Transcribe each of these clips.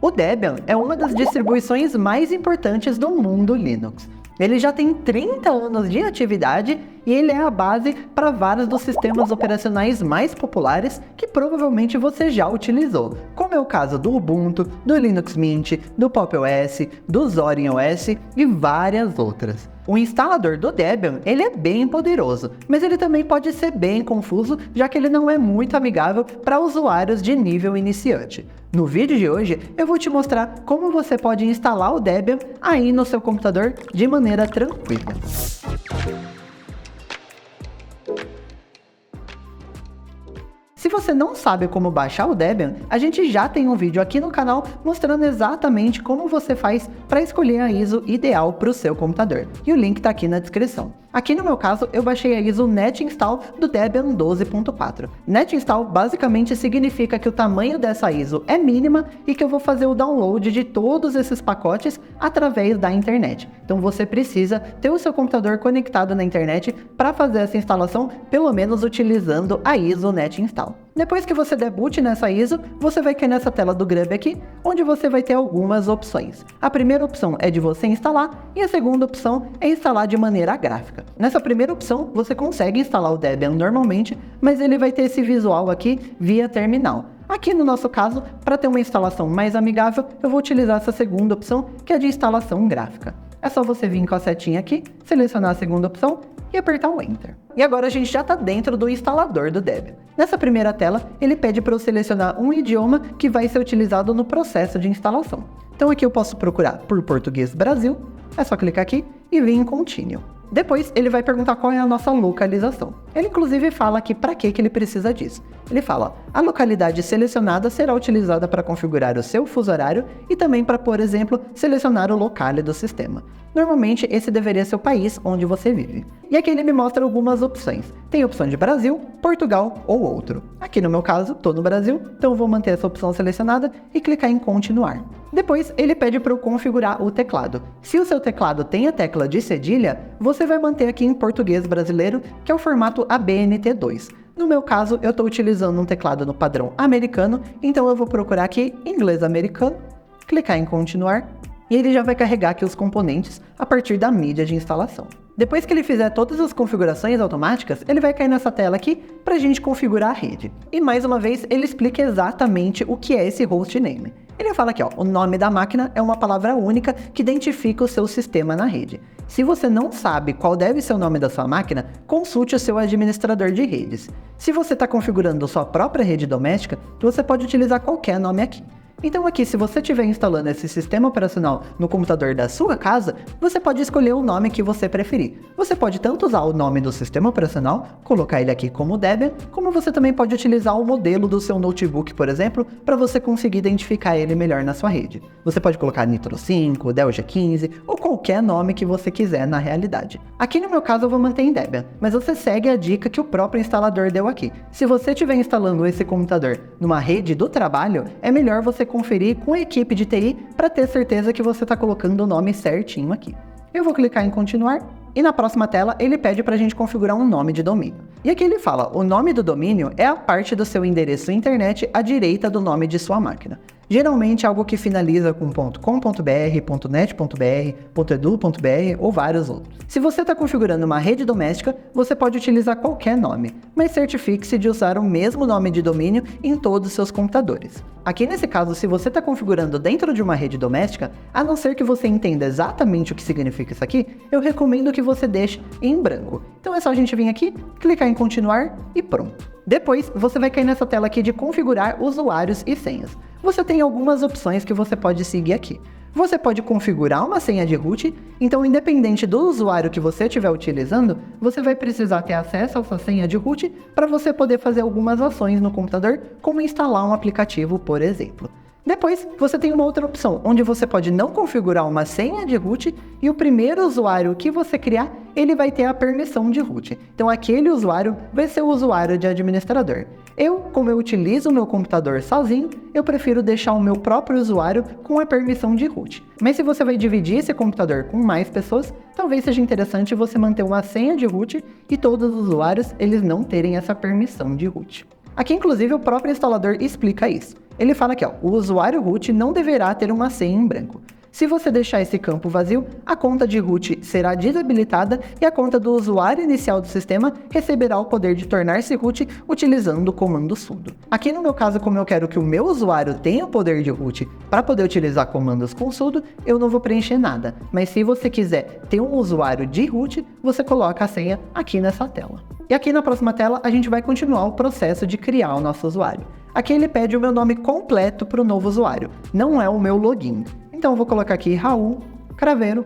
O Debian é uma das distribuições mais importantes do mundo Linux. Ele já tem 30 anos de atividade e ele é a base para vários dos sistemas operacionais mais populares que provavelmente você já utilizou, como é o caso do Ubuntu, do Linux Mint, do Pop! OS, do Zorin OS e várias outras. O instalador do Debian, ele é bem poderoso, mas ele também pode ser bem confuso, já que ele não é muito amigável para usuários de nível iniciante. No vídeo de hoje, eu vou te mostrar como você pode instalar o Debian aí no seu computador de maneira tranquila. Se você não sabe como baixar o Debian, a gente já tem um vídeo aqui no canal mostrando exatamente como você faz para escolher a ISO ideal para o seu computador. E o link está aqui na descrição. Aqui no meu caso, eu baixei a ISO NetInstall do Debian 12.4. NetInstall basicamente significa que o tamanho dessa ISO é mínima e que eu vou fazer o download de todos esses pacotes através da internet. Então você precisa ter o seu computador conectado na internet para fazer essa instalação, pelo menos utilizando a ISO NetInstall. Depois que você der boot nessa ISO, você vai cair nessa tela do Grub aqui, onde você vai ter algumas opções. A primeira opção é de você instalar e a segunda opção é instalar de maneira gráfica. Nessa primeira opção, você consegue instalar o Debian normalmente, mas ele vai ter esse visual aqui via terminal. Aqui no nosso caso, para ter uma instalação mais amigável, eu vou utilizar essa segunda opção, que é de instalação gráfica. É só você vir com a setinha aqui, selecionar a segunda opção e apertar o Enter. E agora a gente já está dentro do instalador do Debian. Nessa primeira tela, ele pede para eu selecionar um idioma que vai ser utilizado no processo de instalação. Então aqui eu posso procurar por Português Brasil, é só clicar aqui e vir em Continue. Depois ele vai perguntar qual é a nossa localização. Ele inclusive fala aqui para que ele precisa disso. Ele fala, a localidade selecionada será utilizada para configurar o seu fuso horário e também para, por exemplo, selecionar o locale do sistema. Normalmente esse deveria ser o país onde você vive. E aqui ele me mostra algumas opções. Tem a opção de Brasil, Portugal ou outro. Aqui no meu caso, estou no Brasil, então eu vou manter essa opção selecionada e clicar em continuar. Depois ele pede para eu configurar o teclado. Se o seu teclado tem a tecla de cedilha, você vai manter aqui em português brasileiro, que é o formato ABNT2. No meu caso, eu estou utilizando um teclado no padrão americano, então eu vou procurar aqui inglês americano, clicar em continuar, e ele já vai carregar aqui os componentes a partir da mídia de instalação. Depois que ele fizer todas as configurações automáticas, ele vai cair nessa tela aqui para a gente configurar a rede. E mais uma vez, ele explica exatamente o que é esse hostname. Ele fala aqui, ó, o nome da máquina é uma palavra única que identifica o seu sistema na rede. Se você não sabe qual deve ser o nome da sua máquina, consulte o seu administrador de redes. Se você está configurando sua própria rede doméstica, você pode utilizar qualquer nome aqui. Então aqui, se você estiver instalando esse sistema operacional no computador da sua casa, você pode escolher o nome que você preferir. Você pode tanto usar o nome do sistema operacional, colocar ele aqui como Debian, como você também pode utilizar o modelo do seu notebook, por exemplo, para você conseguir identificar ele melhor na sua rede. Você pode colocar Nitro 5, Dell G15 ou qualquer nome que você quiser na realidade. Aqui no meu caso eu vou manter em Debian, mas você segue a dica que o próprio instalador deu aqui. Se você estiver instalando esse computador numa rede do trabalho, é melhor você conferir com a equipe de TI para ter certeza que você está colocando o nome certinho aqui. Eu vou clicar em continuar e na próxima tela ele pede para a gente configurar um nome de domínio. E aqui ele fala, o nome do domínio é a parte do seu endereço internet à direita do nome de sua máquina. Geralmente algo que finaliza com .com.br, .net.br, .edu.br ou vários outros. Se você está configurando uma rede doméstica, você pode utilizar qualquer nome, mas certifique-se de usar o mesmo nome de domínio em todos os seus computadores. Aqui nesse caso, se você está configurando dentro de uma rede doméstica, a não ser que você entenda exatamente o que significa isso aqui, eu recomendo que você deixe em branco. Então é só a gente vir aqui, clicar em continuar e pronto. Depois, você vai cair nessa tela aqui de configurar usuários e senhas. Você tem algumas opções que você pode seguir aqui. Você pode configurar uma senha de root, então independente do usuário que você estiver utilizando, você vai precisar ter acesso a essa senha de root para você poder fazer algumas ações no computador, como instalar um aplicativo, por exemplo. Depois, você tem uma outra opção, onde você pode não configurar uma senha de root e o primeiro usuário que você criar, ele vai ter a permissão de root. Então, aquele usuário vai ser o usuário de administrador. Como eu utilizo o meu computador sozinho, eu prefiro deixar o meu próprio usuário com a permissão de root. Mas se você vai dividir esse computador com mais pessoas, talvez seja interessante você manter uma senha de root e todos os usuários eles não terem essa permissão de root. Aqui, inclusive, o próprio instalador explica isso. ele fala aqui, ó, o usuário root não deverá ter uma senha em branco. Se você deixar esse campo vazio, a conta de root será desabilitada e a conta do usuário inicial do sistema receberá o poder de tornar-se root utilizando o comando sudo. Aqui no meu caso, como eu quero que o meu usuário tenha o poder de root para poder utilizar comandos com sudo, eu não vou preencher nada. Mas se você quiser ter um usuário de root, você coloca a senha aqui nessa tela. E aqui na próxima tela, a gente vai continuar o processo de criar o nosso usuário. Aqui ele pede o meu nome completo para o novo usuário, não é o meu login. Então eu vou colocar aqui Raul Craveiro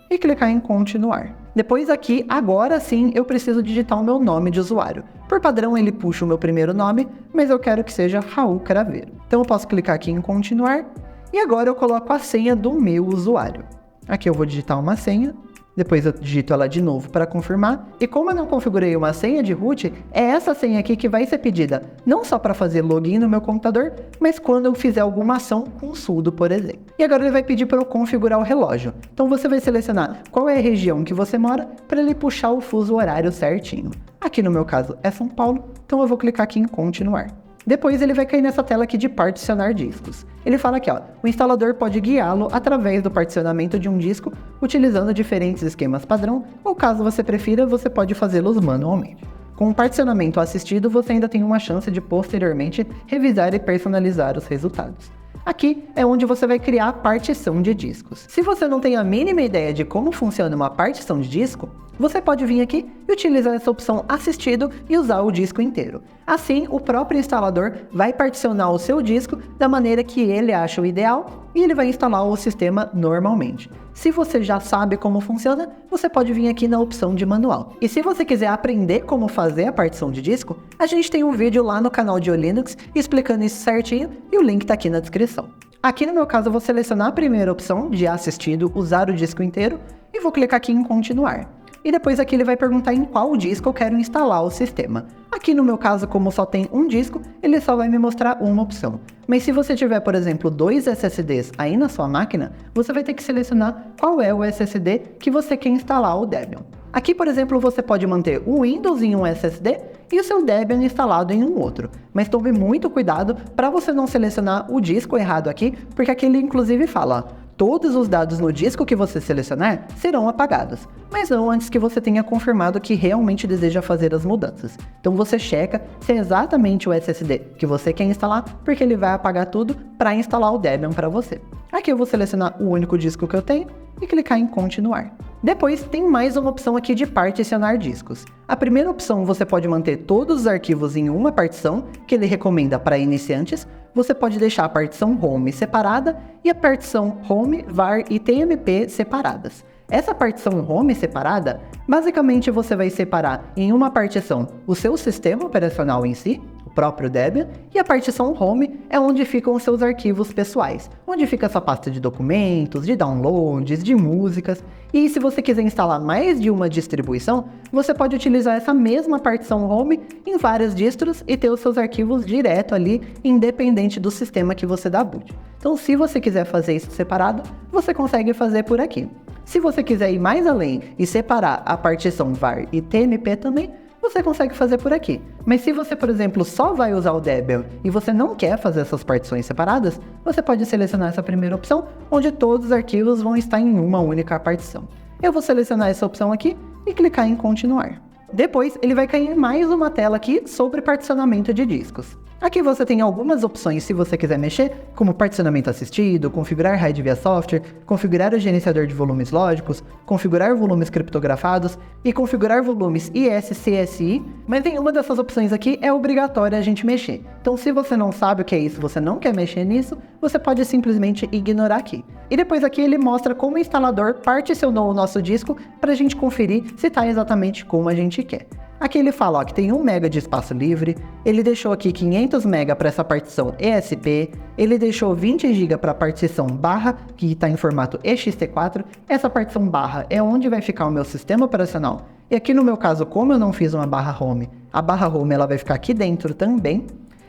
e clicar em continuar. Depois aqui, agora sim, eu preciso digitar o meu nome de usuário. Por padrão ele puxa o meu primeiro nome, mas eu quero que seja Raul Craveiro. Então eu posso clicar aqui em continuar e agora eu coloco a senha do meu usuário. Aqui eu vou digitar uma senha. Depois eu digito ela de novo para confirmar. E como eu não configurei uma senha de root, é essa senha aqui que vai ser pedida, não só para fazer login no meu computador, mas quando eu fizer alguma ação com sudo, por exemplo. E agora ele vai pedir para eu configurar o relógio. Então você vai selecionar qual é a região que você mora para ele puxar o fuso horário certinho. Aqui no meu caso é São Paulo, então eu vou clicar aqui em continuar. Depois ele vai cair nessa tela aqui de particionar discos. Ele fala aqui, ó, o instalador pode guiá-lo através do particionamento de um disco utilizando diferentes esquemas padrão, ou caso você prefira, você pode fazê-los manualmente. Com o particionamento assistido, você ainda tem uma chance de posteriormente revisar e personalizar os resultados. Aqui é onde você vai criar a partição de discos. Se você não tem a mínima ideia de como funciona uma partição de disco, você pode vir aqui e utilizar essa opção assistido e usar o disco inteiro. Assim, o próprio instalador vai particionar o seu disco da maneira que ele acha o ideal e ele vai instalar o sistema normalmente. Se você já sabe como funciona, você pode vir aqui na opção de manual. E se você quiser aprender como fazer a partição de disco, a gente tem um vídeo lá no canal de Linux explicando isso certinho e o link está aqui na descrição. Aqui no meu caso eu vou selecionar a primeira opção de assistido, usar o disco inteiro e vou clicar aqui em continuar. E depois aqui ele vai perguntar em qual disco eu quero instalar o sistema. Aqui no meu caso, como só tem um disco, ele só vai me mostrar uma opção. Mas se você tiver, por exemplo, 2 SSDs aí na sua máquina, você vai ter que selecionar qual é o SSD que você quer instalar o Debian. Aqui, por exemplo, você pode manter o Windows em um SSD e o seu Debian instalado em um outro. Mas tome muito cuidado para você não selecionar o disco errado aqui, porque aqui ele inclusive fala, ó, todos os dados no disco que você selecionar serão apagados, mas não antes que você tenha confirmado que realmente deseja fazer as mudanças. Então você checa se é exatamente o SSD que você quer instalar, porque ele vai apagar tudo para instalar o Debian para você. Aqui eu vou selecionar o único disco que eu tenho e clicar em continuar. Depois tem mais uma opção aqui de particionar discos. A primeira opção você pode manter todos os arquivos em uma partição, que ele recomenda para iniciantes. Você pode deixar a partição home separada e a partição home, var e tmp separadas. Essa partição home separada, basicamente você vai separar em uma partição o seu sistema operacional em si, o próprio Debian, e a partição home é onde ficam os seus arquivos pessoais, onde fica a sua pasta de documentos, de downloads, de músicas. E se você quiser instalar mais de uma distribuição, você pode utilizar essa mesma partição home em várias distros e ter os seus arquivos direto ali, independente do sistema que você dá boot. Então, se você quiser fazer isso separado, você consegue fazer por aqui. Se você quiser ir mais além e separar a partição var e tmp também, você consegue fazer por aqui. Mas se você, por exemplo, só vai usar o Debian e você não quer fazer essas partições separadas, você pode selecionar essa primeira opção, onde todos os arquivos vão estar em uma única partição. Eu vou selecionar essa opção aqui e clicar em continuar. Depois, ele vai cair em mais uma tela aqui sobre particionamento de discos. Aqui você tem algumas opções se você quiser mexer, como particionamento assistido, configurar RAID via software, configurar o gerenciador de volumes lógicos, configurar volumes criptografados e configurar volumes ISCSI, mas nenhuma dessas opções aqui é obrigatória a gente mexer. Então se você não sabe o que é isso, você não quer mexer nisso, você pode simplesmente ignorar aqui. E depois aqui ele mostra como o instalador particionou o nosso disco para a gente conferir se está exatamente como a gente quer. Aqui ele fala ó, que tem 1 MB de espaço livre, ele deixou aqui 500 MB para essa partição ESP, ele deixou 20 GB para a partição barra, que está em formato ext4, essa partição barra é onde vai ficar o meu sistema operacional, e aqui no meu caso, como eu não fiz uma barra home, a barra home ela vai ficar aqui dentro também.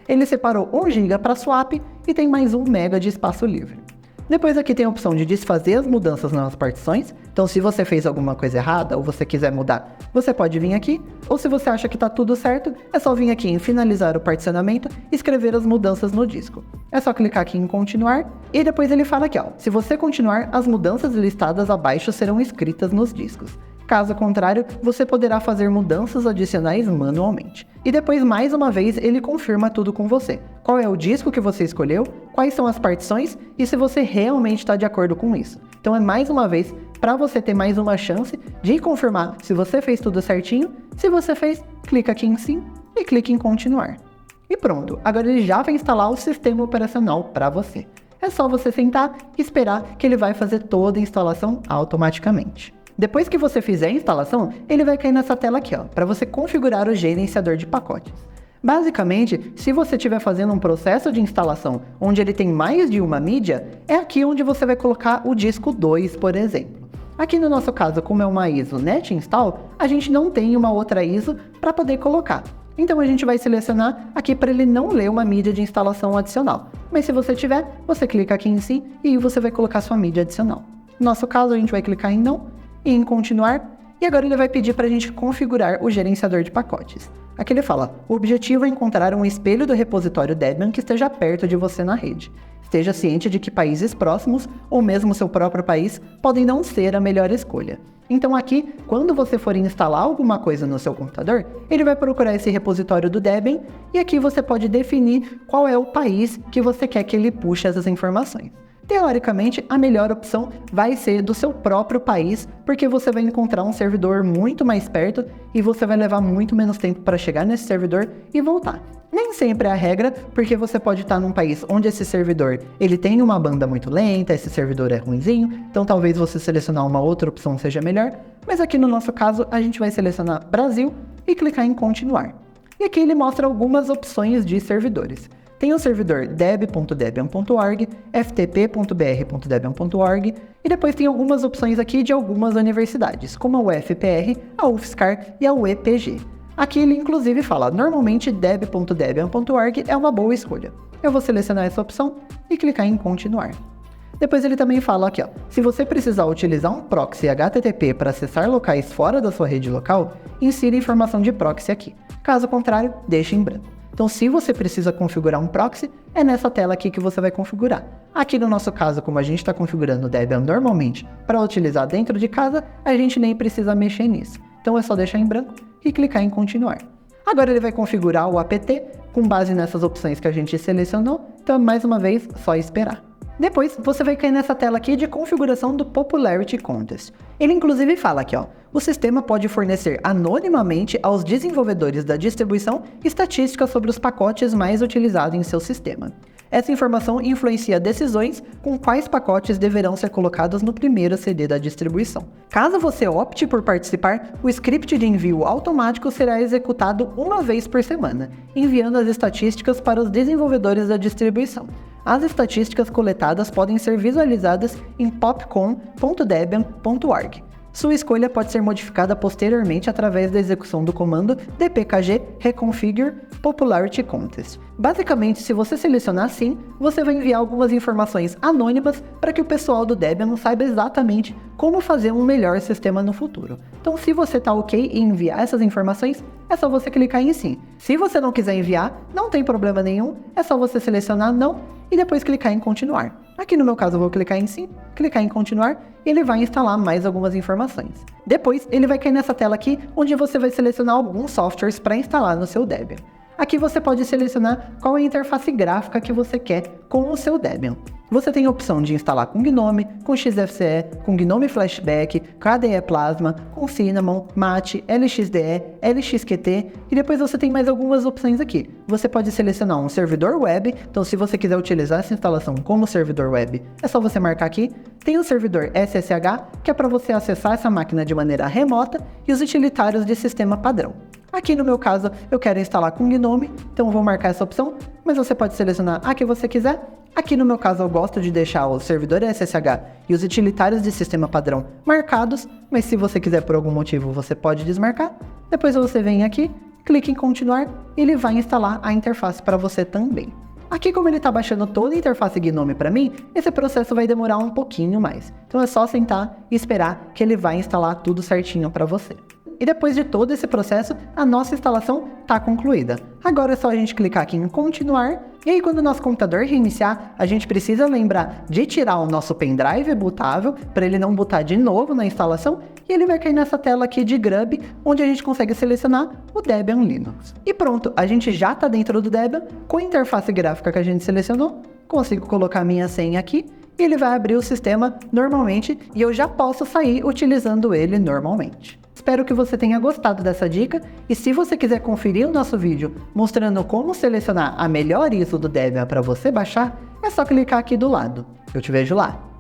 Ele separou 1 GB para swap e tem mais 1 MB de espaço livre. Depois aqui tem a opção de desfazer as mudanças nas partições. Então se você fez alguma coisa errada ou você quiser mudar, você pode vir aqui. Ou se você acha que está tudo certo, é só vir aqui em finalizar o particionamento e escrever as mudanças no disco. É só clicar aqui em continuar e depois ele fala aqui, ó, se você continuar, as mudanças listadas abaixo serão escritas nos discos. Caso contrário, você poderá fazer mudanças adicionais manualmente. E depois, mais uma vez, ele confirma tudo com você. Qual é o disco que você escolheu, quais são as partições e se você realmente está de acordo com isso. Então é mais uma vez para você ter mais uma chance de confirmar se você fez tudo certinho. Se você fez, clica aqui em sim e clique em continuar. E pronto, agora ele já vai instalar o sistema operacional para você. É só você sentar e esperar que ele vai fazer toda a instalação automaticamente. Depois que você fizer a instalação, ele vai cair nessa tela aqui, ó, para você configurar o gerenciador de pacotes. Basicamente, se você estiver fazendo um processo de instalação onde ele tem mais de uma mídia, é aqui onde você vai colocar o disco 2, por exemplo. Aqui no nosso caso, como é uma ISO NetInstall, a gente não tem uma outra ISO para poder colocar. Então a gente vai selecionar aqui para ele não ler uma mídia de instalação adicional. Mas se você tiver, você clica aqui em sim e você vai colocar sua mídia adicional. No nosso caso, a gente vai clicar em não e em continuar, e agora ele vai pedir para a gente configurar o gerenciador de pacotes. Aqui ele fala, o objetivo é encontrar um espelho do repositório Debian que esteja perto de você na rede. Esteja ciente de que países próximos, ou mesmo seu próprio país, podem não ser a melhor escolha. Então aqui, quando você for instalar alguma coisa no seu computador, ele vai procurar esse repositório do Debian, e aqui você pode definir qual é o país que você quer que ele puxe essas informações. Teoricamente, a melhor opção vai ser do seu próprio país, porque você vai encontrar um servidor muito mais perto e você vai levar muito menos tempo para chegar nesse servidor e voltar. Nem sempre é a regra, porque você pode estar num país onde esse servidor ele tem uma banda muito lenta, esse servidor é ruinzinho, então talvez você selecionar uma outra opção seja melhor, mas aqui no nosso caso a gente vai selecionar Brasil e clicar em continuar. E aqui ele mostra algumas opções de servidores. Tem o servidor deb.debian.org, ftp.br.debian.org e depois tem algumas opções aqui de algumas universidades, como a UFPR, a UFSCar e a UEPG. Aqui ele inclusive fala, normalmente deb.debian.org é uma boa escolha. Eu vou selecionar essa opção e clicar em continuar. Depois ele também fala aqui, ó, se você precisar utilizar um proxy HTTP para acessar locais fora da sua rede local, insira informação de proxy aqui. Caso contrário, deixe em branco. Então, se você precisa configurar um proxy, é nessa tela aqui que você vai configurar. Aqui no nosso caso, como a gente está configurando o Debian normalmente para utilizar dentro de casa, a gente nem precisa mexer nisso. Então é só deixar em branco e clicar em continuar. Agora ele vai configurar o apt com base nessas opções que a gente selecionou, então mais uma vez, só esperar. Depois, você vai cair nessa tela aqui de configuração do Popularity Contest. Ele inclusive fala aqui, ó, o sistema pode fornecer anonimamente aos desenvolvedores da distribuição estatísticas sobre os pacotes mais utilizados em seu sistema. Essa informação influencia decisões com quais pacotes deverão ser colocados no primeiro CD da distribuição. Caso você opte por participar, o script de envio automático será executado uma vez por semana, enviando as estatísticas para os desenvolvedores da distribuição. As estatísticas coletadas podem ser visualizadas em popcon.debian.org. Sua escolha pode ser modificada posteriormente através da execução do comando dpkg reconfigure popularity contest. Basicamente, se você selecionar sim, você vai enviar algumas informações anônimas para que o pessoal do Debian saiba exatamente como fazer um melhor sistema no futuro. Então, se você está ok em enviar essas informações, é só você clicar em sim. Se você não quiser enviar, não tem problema nenhum, é só você selecionar não e depois clicar em continuar. Aqui no meu caso eu vou clicar em sim, clicar em continuar e ele vai instalar mais algumas informações. Depois ele vai cair nessa tela aqui onde você vai selecionar alguns softwares para instalar no seu Debian. Aqui você pode selecionar qual é a interface gráfica que você quer com o seu Debian. Você tem a opção de instalar com Gnome, com XFCE, com Gnome Flashback, KDE Plasma, com Cinnamon, Mate, LXDE, LXQT e depois você tem mais algumas opções aqui. Você pode selecionar um servidor web, então se você quiser utilizar essa instalação como servidor web, é só você marcar aqui. Tem o servidor SSH, que é para você acessar essa máquina de maneira remota, e os utilitários de sistema padrão. Aqui no meu caso, eu quero instalar com Gnome, então eu vou marcar essa opção, mas você pode selecionar a que você quiser. Aqui no meu caso, eu gosto de deixar o servidor SSH e os utilitários de sistema padrão marcados, mas se você quiser por algum motivo, você pode desmarcar. Depois você vem aqui, clica em continuar e ele vai instalar a interface para você também. Aqui, como ele está baixando toda a interface Gnome para mim, esse processo vai demorar um pouquinho mais. Então é só sentar e esperar que ele vai instalar tudo certinho para você. E depois de todo esse processo, a nossa instalação está concluída. Agora é só a gente clicar aqui em continuar. E aí, quando o nosso computador reiniciar, a gente precisa lembrar de tirar o nosso pendrive bootável para ele não bootar de novo na instalação. E ele vai cair nessa tela aqui de Grub, onde a gente consegue selecionar o Debian Linux. E pronto, a gente já está dentro do Debian com a interface gráfica que a gente selecionou. Consigo colocar a minha senha aqui e ele vai abrir o sistema normalmente e eu já posso sair utilizando ele normalmente. Espero que você tenha gostado dessa dica e se você quiser conferir o nosso vídeo mostrando como selecionar a melhor ISO do Debian para você baixar, é só clicar aqui do lado. Eu te vejo lá.